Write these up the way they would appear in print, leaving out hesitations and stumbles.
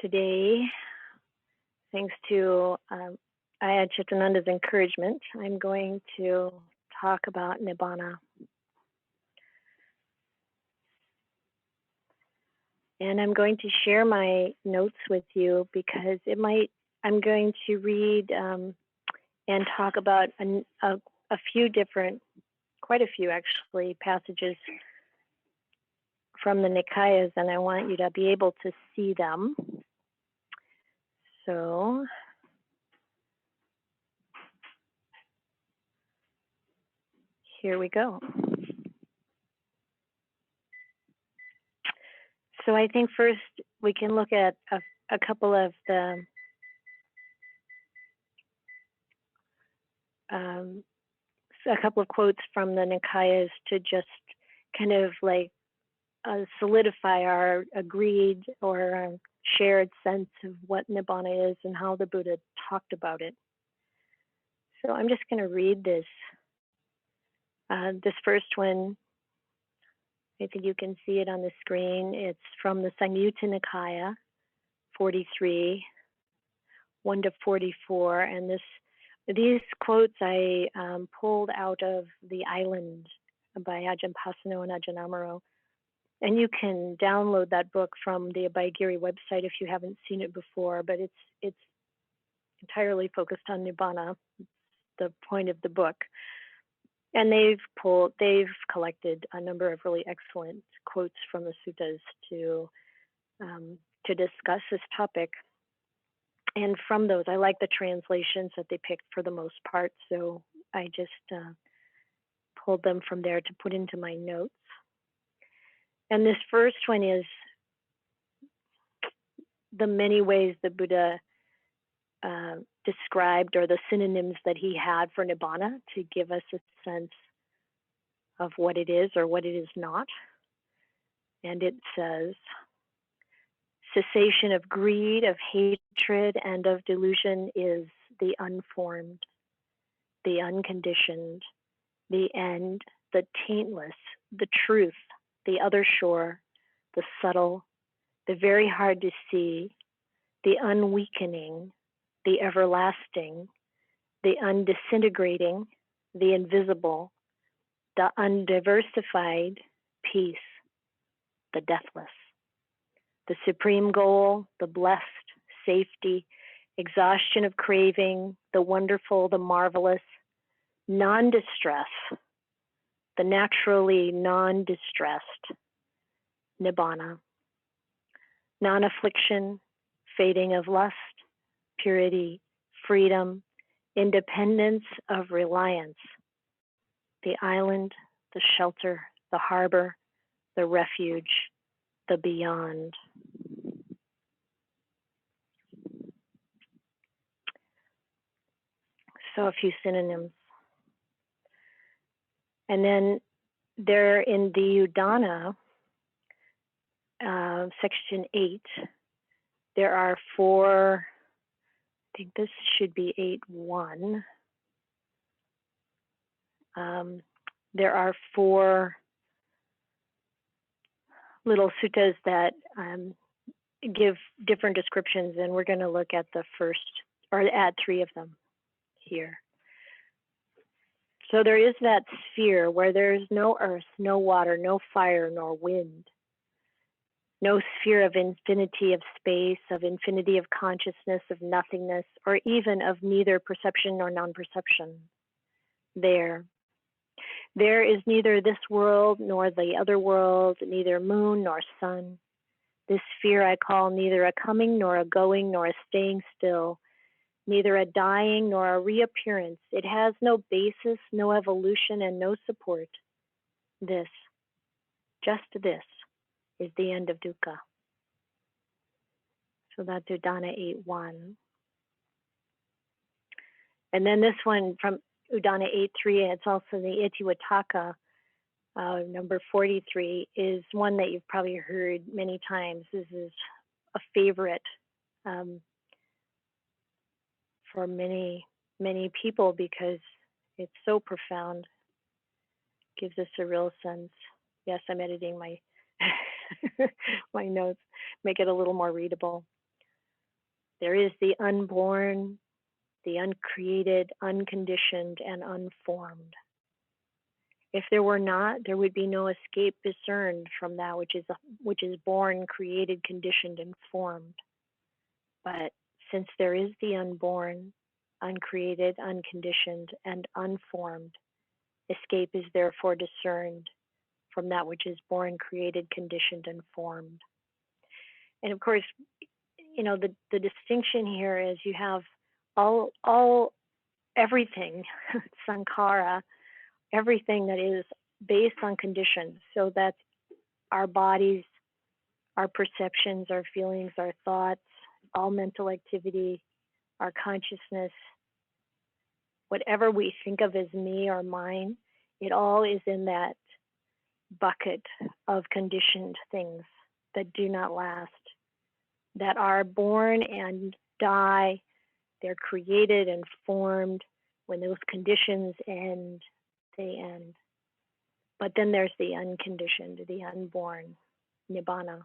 Today, thanks to Ayya Santussica's encouragement, I'm going to talk about Nibbana. And I'm going to share my notes with you because I'm going to read and talk about a few different, quite a few actually, passages from the Nikayas, and I want you to be able to see them. So, here we go. So I think first we can look at a couple of the a couple of quotes from the Nikayas to just kind of like solidify our agreed or shared sense of what Nibbana is and how the Buddha talked about it. So I'm just going to read this. This first one, I think you can see it on the screen. It's from the Samyutta Nikaya, 43, 1 to 44. And these quotes I pulled out of The Island by Ajahn Pasanno and Ajahn Amaro. And you can download that book from the Abhayagiri website if you haven't seen it before, but it's entirely focused on Nibbana, the point of the book. And they've collected a number of really excellent quotes from the suttas to discuss this topic. And from those, I like the translations that they picked for the most part, so I just pulled them from there to put into my notes. And this first one is the many ways the Buddha described, or the synonyms that he had for Nibbana, to give us a sense of what it is or what it is not. And it says, cessation of greed, of hatred, and of delusion is the unformed, the unconditioned, the end, the taintless, the truth, the other shore, the subtle, the very hard to see, the unweakening, the everlasting, the undisintegrating, the invisible, the undiversified peace, the deathless, the supreme goal, the blessed, safety, exhaustion of craving, the wonderful, the marvelous, non-distress, the naturally non-distressed, Nibbana, non-affliction, fading of lust, purity, freedom, independence of reliance, the island, the shelter, the harbor, the refuge, the beyond. So a few synonyms. And then there in the Udana, section 8, there are 4, I think this should be 8.1. There are 4 little suttas that give different descriptions, and we're going to look at the first, or at 3 of them here. So there is that sphere where there is no earth, no water, no fire, nor wind. No sphere of infinity of space, of infinity of consciousness, of nothingness, or even of neither perception nor non-perception. There is neither this world nor the other world, neither moon nor sun. This sphere I call neither a coming nor a going nor a staying still, neither a dying nor a reappearance. It has no basis, no evolution, and no support. This, just this, is the end of dukkha. So that's Udana 8.1. And then this one from Udana 8.3, it's also the Itiwataka, number 43, is one that you've probably heard many times. This is a favorite for many, many people because it's so profound. Gives us a real sense. Yes, I'm editing my my notes, make it a little more readable. There is the unborn, the uncreated, unconditioned, and unformed. If there were not, there would be no escape discerned from that which is born, created, conditioned, and formed. But since there is the unborn, uncreated, unconditioned, and unformed, escape is therefore discerned from that which is born, created, conditioned, and formed. And of course, the distinction here is you have everything, sankhara, everything that is based on conditions. So that's our bodies, our perceptions, our feelings, our thoughts, all mental activity, our consciousness, whatever we think of as me or mine, it all is in that bucket of conditioned things that do not last, that are born and die. They're created and formed. When those conditions end, they end. But then there's the unconditioned, the unborn, Nibbana.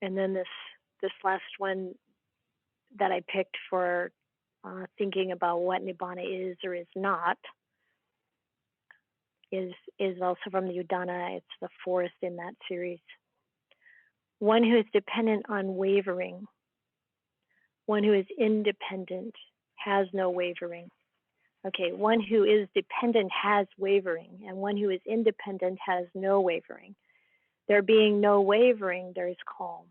And then this last one that I picked for thinking about what Nibbana is or is not is also from the Udana. It's the fourth in that series. One who is dependent on wavering. One who is independent has no wavering. Okay, one who is dependent has wavering, and one who is independent has no wavering. There being no wavering, there is calm.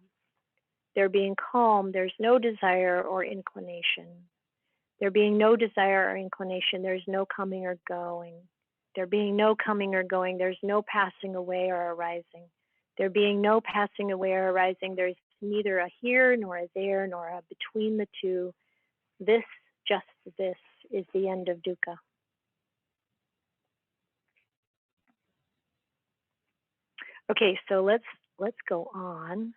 There being calm, there's no desire or inclination. There being no desire or inclination, there's no coming or going. There being no coming or going, there's no passing away or arising. There being no passing away or arising, there's neither a here nor a there nor a between the two. This, just this, is the end of dukkha. Okay, so let's go on.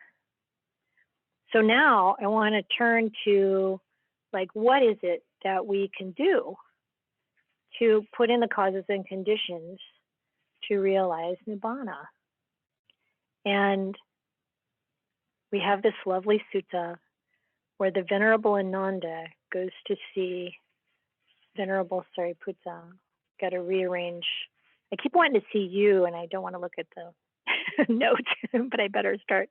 So now I want to turn to, like, what is it that we can do to put in the causes and conditions to realize Nibbana? And we have this lovely sutta where the Venerable Ananda goes to see Venerable Sariputta. Got to rearrange. I keep wanting to see you, and I don't want to look at the note, but I better start.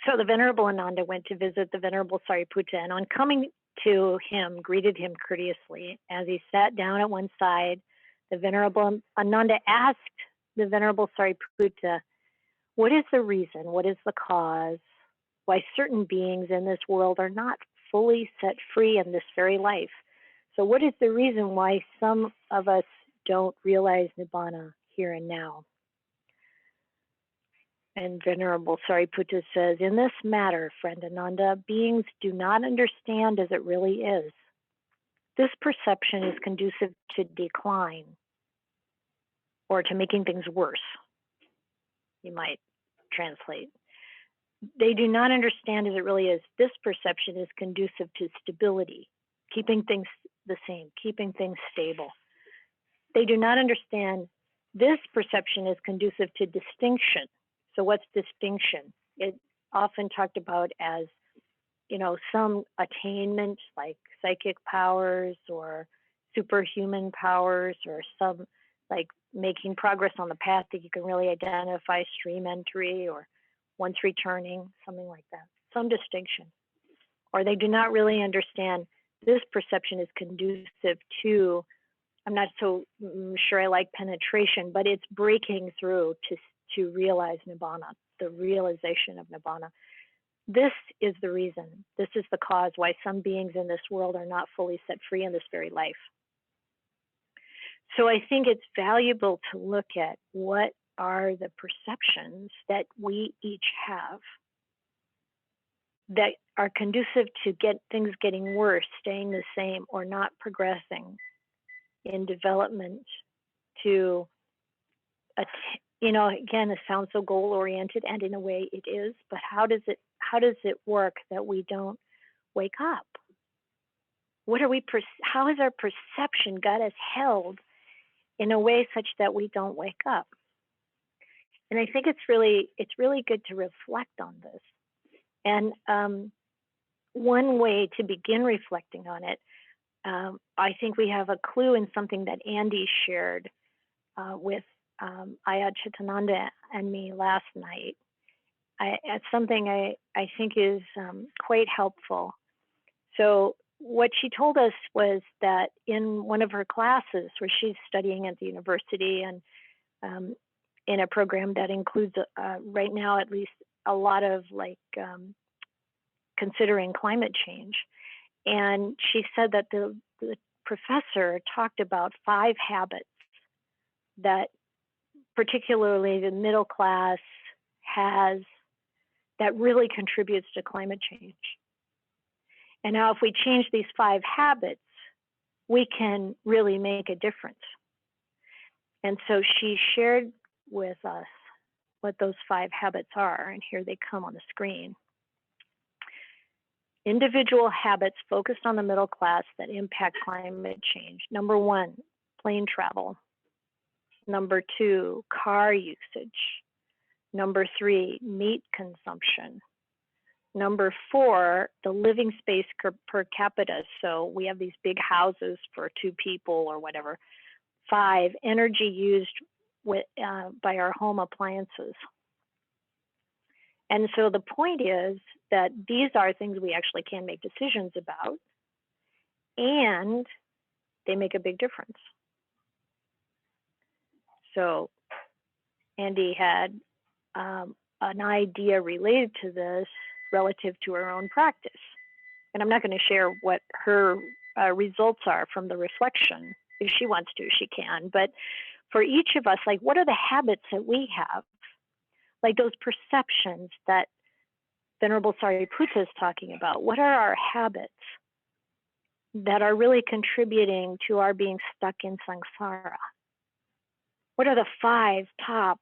So the Venerable Ananda went to visit the Venerable Sariputta, and on coming to him, greeted him courteously. As he sat down at one side, the Venerable Ananda asked the Venerable Sariputta, what is the reason, what is the cause, why certain beings in this world are not fully set free in this very life? So what is the reason why some of us don't realize Nibbana here and now? And Venerable Sariputta says, in this matter, friend Ananda, beings do not understand as it really is. This perception is conducive to decline, or to making things worse, you might translate. They do not understand as it really is. This perception is conducive to stability, keeping things the same, keeping things stable. They do not understand this perception is conducive to distinction. So what's distinction? It's often talked about as, some attainment like psychic powers or superhuman powers, or some like making progress on the path that you can really identify, stream entry, or once returning, something like that, some distinction. Or they do not really understand this perception is conducive to, I'm not so sure I like penetration, but it's breaking through to realize Nibbana, the realization of Nibbana. This is the reason, this is the cause why some beings in this world are not fully set free in this very life. So I think it's valuable to look at what are the perceptions that we each have that are conducive to things getting worse, staying the same, or not progressing in development to, again, it sounds so goal-oriented, and in a way it is, but how does it work that we don't wake up? how has our perception got us held in a way such that we don't wake up? And I think it's really good to reflect on this. And one way to begin reflecting on it, I think we have a clue in something that Andy shared with Ayya Chitananda and me last night. It's something I think is quite helpful. So what she told us was that in one of her classes, where she's studying at the university and in a program that includes right now at least a lot of considering climate change, and she said that the professor talked about 5 habits that particularly the middle class has that really contributes to climate change. And now if we change these 5 habits, we can really make a difference. And so she shared with us what those 5 habits are, and here they come on the screen. Individual habits focused on the middle class that impact climate change. Number 1, plane travel. Number 2, car usage. Number 3, meat consumption. Number 4, the living space per capita. So we have these big houses for 2 people or whatever. 5, energy used by our home appliances. And so the point is that these are things we actually can make decisions about, and they make a big difference. So Andy had an idea related to this relative to her own practice. And I'm not going to share what her results are from the reflection. If she wants to, she can. But for each of us, like, what are the habits that we have? Like those perceptions that Venerable Sariputta is talking about. What are our habits that are really contributing to our being stuck in samsara? What are the 5 top?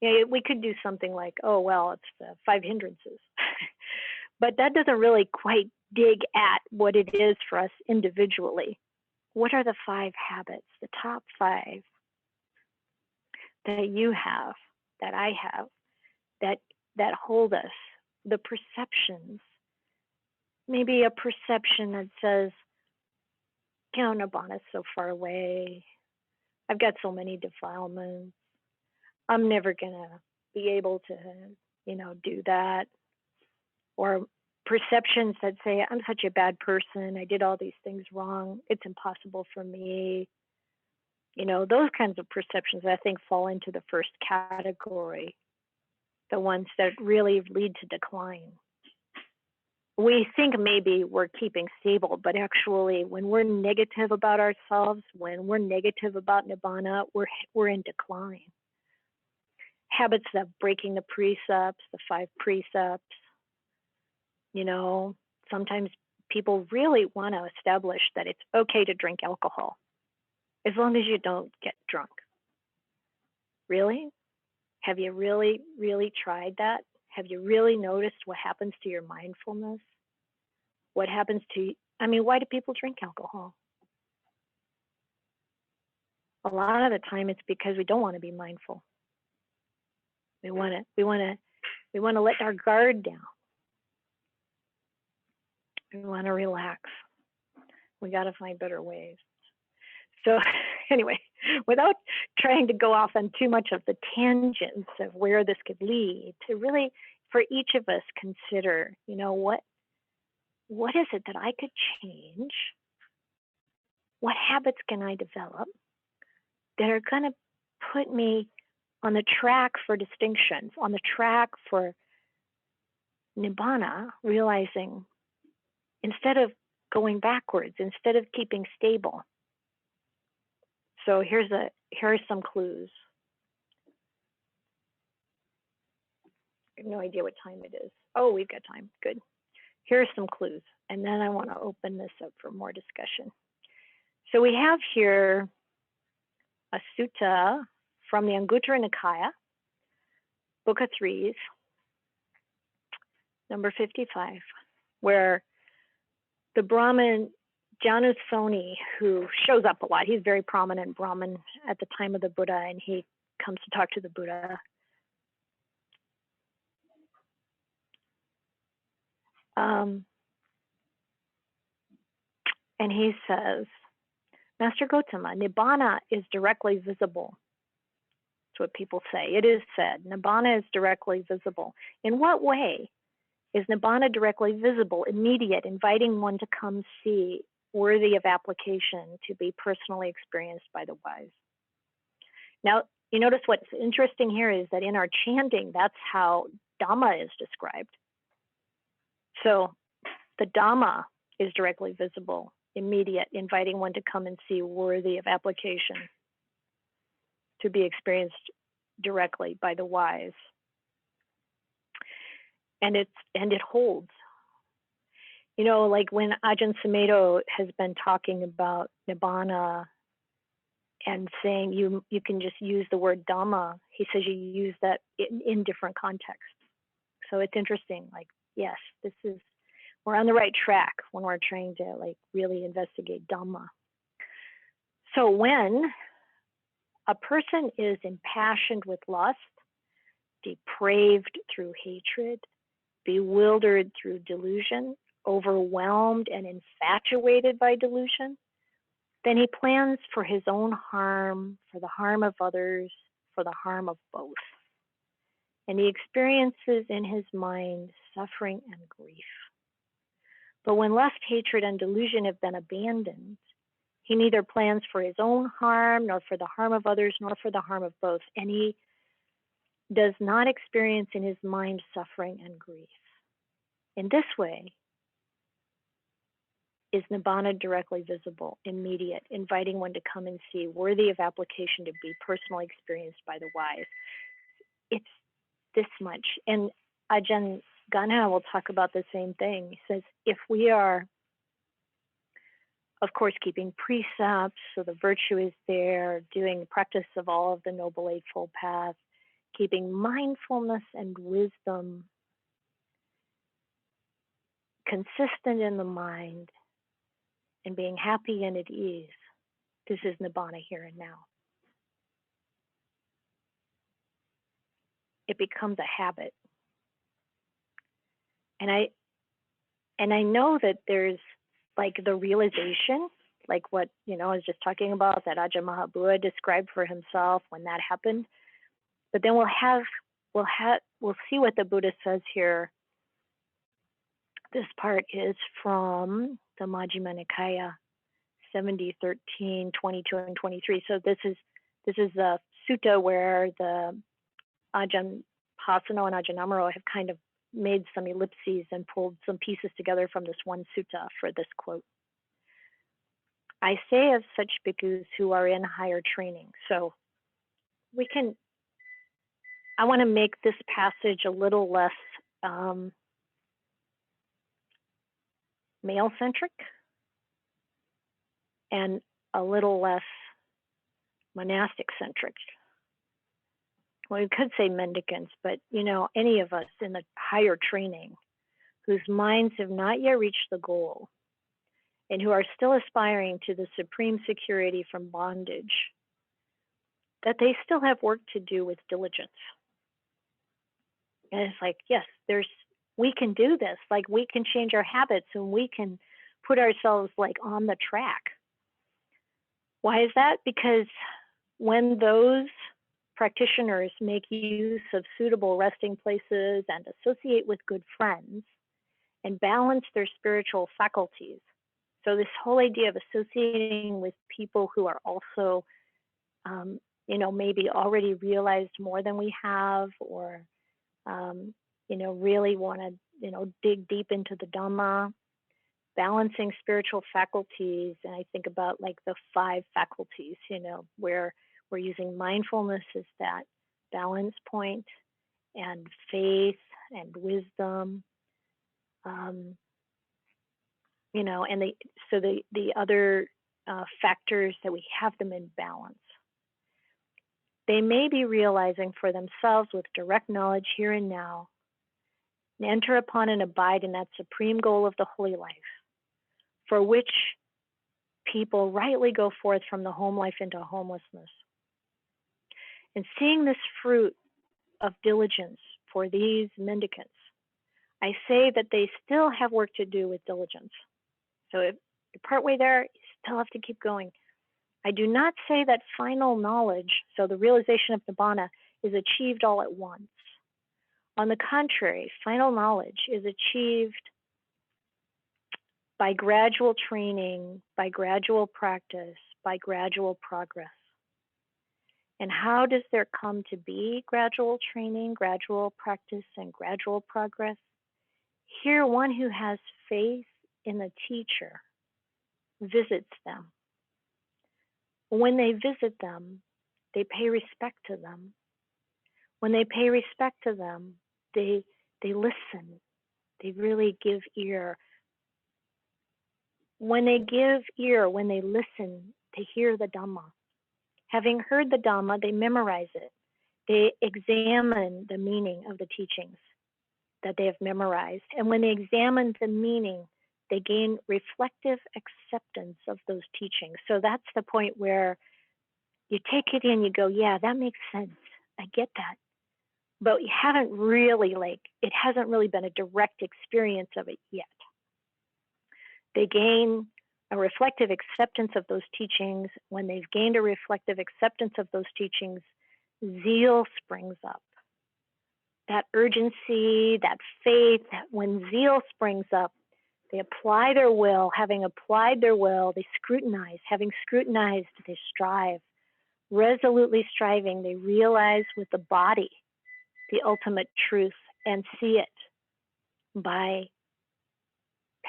We could do something like, oh, well, it's the 5 hindrances. But that doesn't really quite dig at what it is for us individually. What are the 5 habits, the top 5 that you have, that I have, that hold us, the perceptions? Maybe a perception that says, Nibbana's so far away. I've got so many defilements. I'm never gonna be able to, do that. Or perceptions that say, I'm such a bad person. I did all these things wrong. It's impossible for me. Those kinds of perceptions, I think, fall into the first category, the ones that really lead to decline. We think maybe we're keeping stable, but actually when we're negative about ourselves, when we're negative about Nibbana, we're in decline. Habits of breaking the precepts, the 5 precepts. Sometimes people really want to establish that it's okay to drink alcohol as long as you don't get drunk. Really? Have you really, really tried that? Have you really noticed what happens to your mindfulness? What happens to, why do people drink alcohol? A lot of the time it's because we don't want to be mindful. We want to let our guard down. We want to relax. We got to find better ways. So anyway, without trying to go off on too much of the tangents of where this could lead, to really, for each of us, consider, what is it that I could change? What habits can I develop that are going to put me on the track for distinctions, on the track for Nibbana, realizing instead of going backwards, instead of keeping stable. So here are some clues. I have no idea what time it is. Oh, we've got time. Good. Here are some clues, and then I want to open this up for more discussion. So we have here a sutta from the Anguttara Nikaya, Book of Threes, number 55, where the Brahmin Janusoni, who shows up a lot, he's very prominent Brahmin at the time of the Buddha, and he comes to talk to the Buddha. And he says, Master Gautama, Nibbana is directly visible. That's what people say. It is said, Nibbana is directly visible. In what way is Nibbana directly visible, immediate, inviting one to come see, worthy of application, to be personally experienced by the wise? Now, you notice what's interesting here is that in our chanting, that's how Dhamma is described. So the Dhamma is directly visible, immediate, inviting one to come and see, worthy of application, to be experienced directly by the wise. And it holds. You know, like when Ajahn Sumedho has been talking about Nibbana and saying you can just use the word Dhamma, he says you use that in different contexts. So it's interesting, like, yes, we're on the right track when we're trying to like really investigate Dhamma. So when a person is impassioned with lust, depraved through hatred, bewildered through delusion, overwhelmed and infatuated by delusion, then he plans for his own harm, for the harm of others, for the harm of both. And he experiences in his mind suffering and grief. But when lust, hatred, and delusion have been abandoned, he neither plans for his own harm, nor for the harm of others, nor for the harm of both. And he does not experience in his mind suffering and grief. In this way, is Nibbana directly visible, immediate, inviting one to come and see, worthy of application, to be personally experienced by the wise. It's this much. And Ajahn Gana will talk about the same thing. He says, if we are, of course, keeping precepts, so the virtue is there, doing practice of all of the Noble Eightfold Path, keeping mindfulness and wisdom consistent in the mind, and being happy and at ease, this is Nibbana here and now. It becomes a habit. And I know that there's like the realization, like what, I was just talking about, that Ajahn Mahabua described for himself when that happened. But then we'll see what the Buddha says here. This part is from the Majjhima Nikaya, 70:13, 22 and 23. So this is the sutta where the Ajahn Pasano and Ajahn Amaro have kind of made some ellipses and pulled some pieces together from this one sutta for this quote. I say of such bhikkhus who are in higher training. So I want to make this passage a little less male-centric and a little less monastic-centric. Well, we could say mendicants, but any of us in the higher training whose minds have not yet reached the goal and who are still aspiring to the supreme security from bondage, that they still have work to do with diligence. And it's like, yes, we can do this. Like, we can change our habits and we can put ourselves like on the track. Why is that? Because when those practitioners make use of suitable resting places and associate with good friends and balance their spiritual faculties. So this whole idea of associating with people who are also, maybe already realized more than we have, or, really want to, dig deep into the Dhamma, balancing spiritual faculties. And I think about like the 5 faculties, where we're using mindfulness as that balance point, and faith and wisdom, and the other factors that we have them in balance. They may be realizing for themselves with direct knowledge here and now, and enter upon and abide in that supreme goal of the holy life, for which people rightly go forth from the home life into homelessness. And seeing this fruit of diligence for these mendicants, I say that they still have work to do with diligence. So if you're partway there, you still have to keep going. I do not say that final knowledge, so the realization of Nibbana, is achieved all at once. On the contrary, final knowledge is achieved by gradual training, by gradual practice, by gradual progress. And how does there come to be gradual training, gradual practice, and gradual progress? Here, one who has faith in the teacher visits them. When they visit them, they pay respect to them. When they pay respect to them, they listen. They really give ear. When they give ear, when they listen, they hear the Dhamma. Having heard the Dhamma, they memorize it. They examine the meaning of the teachings that they have memorized. And when they examine the meaning, they gain reflective acceptance of those teachings. So that's the point where you take it in, you go, yeah, that makes sense. I get that. But you haven't really, it hasn't really been a direct experience of it yet. They gain a reflective acceptance of those teachings. When they've gained a reflective acceptance of those teachings, zeal springs up. That urgency, that faith, when zeal springs up, they apply their will. Having applied their will, they scrutinize. Having scrutinized, they strive. Resolutely striving, they realize with the body the ultimate truth and see it by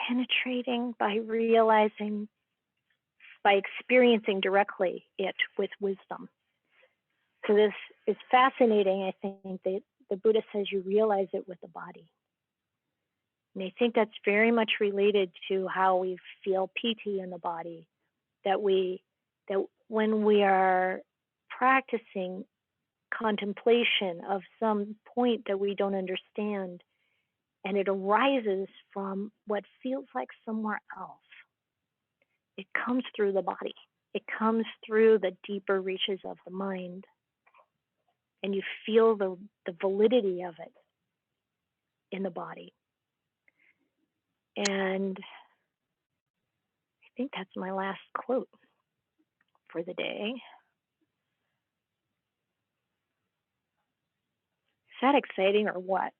penetrating, by realizing, by experiencing directly it with wisdom. So this is fascinating. I think that the Buddha says you realize it with the body. And I think that's very much related to how we feel piti in the body, that when we are practicing contemplation of some point that we don't understand, and it arises from what feels like somewhere else, it comes through the body. It comes through the deeper reaches of the mind. And you feel the validity of it in the body. And I think that's my last quote for the day. Is that exciting or what?